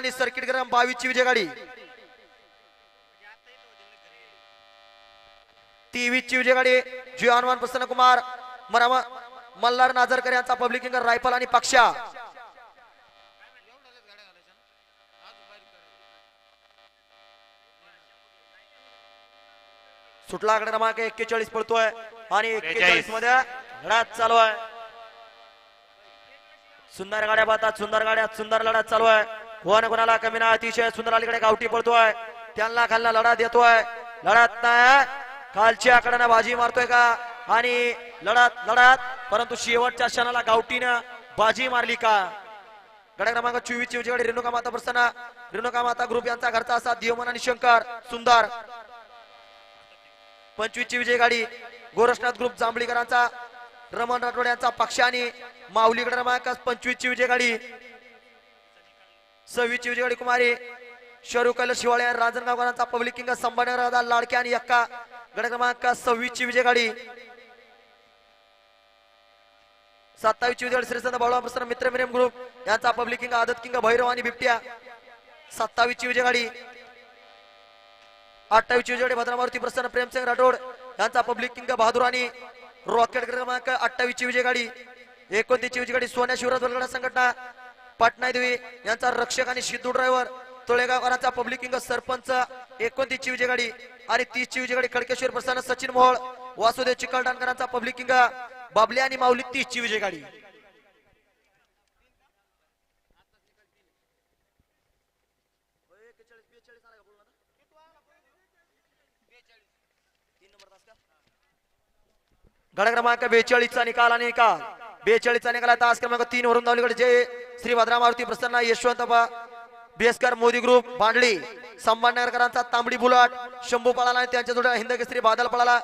आणि सर्किट ग्राम 22 ची विजय गाडी, 23 ची विजय गाडी जिओ हनुमान प्रसन्न कुमार मरामा मल्हार नाझरकर यांचा पब्लिक किंग रायफल आणि पक्षा, सुटला गट क्रमांक 41 पळतोय आणि 41 मध्ये लढत चालू आहे. सुंदर गाड्या बातात, सुंदर गाड्यात सुंदर लढत चालू आहे. कोण कोणाला कमी नाही, अतिशय सुंदर अलीकडे गावठी पळतोय, त्यांना खालना लढा देतोय, लढत नाही खालच्या आकड्यानं बाजी मारतोय का आणि लढत लढत परंतु शेवटच्या क्षणाला गावठीनं बाजी मारली का. गड क्रमांक 24 ची विजय गाडी रेणुका माता प्रसन्न रेणुका माता ग्रुप यांचा घरचा असा देवमन आणि शंकर सुंदर. 25 ची विजय गाडी गोरक्षनाथ ग्रुप जांभळीकरांचा रमण राठोड यांचा पक्ष आणि माऊली गड क्रमांक 25 ची विजय गाडी, 26 ची विजय गाडी कुमारी शरू कैलास शिवाळे रांजणगावकरांचा पब्लिक किंग संभाजीनगर लाडके आणि एक्का गड क्रमांक 26 ची विजय गाडी, 27 ची विजय गाडी श्रीसंत बाळूराम प्रसन्न मित्र मिरेम ग्रुप यांचा पब्लिक किंग आदत किंग भैरव आणि बिबट्या, 27 ची विजय गाडी, 28 ची विजय गाडी भद्रामारुती प्रसन्न प्रेमसिंग राठोड यांचा पब्लिक किंग बहादूर आणि रॉकेट क्रमांक 28 ची विजय गाडी, 29 ची विजय गाडी सोन्या शिवराज वलगडा संघटना पाटणा देवी यांचा रक्षक आणि सिद्धू ड्रायव्हर तोळेगावकरांचा पब्लिक किंग सरपंच 29 ची विजय गाडी आणि 30 ची विजय गाडी खडकेश्वर प्रसन्न सचिन मोहोळ वासुदेव चिकलठाणकरांचा पब्लिक किंग बाबले आणि माऊली 30 ची विजय गाडी. गड क्रमांक 42 चा निकाल आणि निकाल 42 चा निकाल तास क्रमांक 3 वरून धावलीकडे जय श्री भद्रामारुती प्रसन्न यशवंत बेसकर मोदी ग्रुप बांडली संभाजीनगरकरांचा तांबडी बुलाट शंभू पळाला आणि त्यांच्या जोड्या हिंद केसरी बादल पळाला.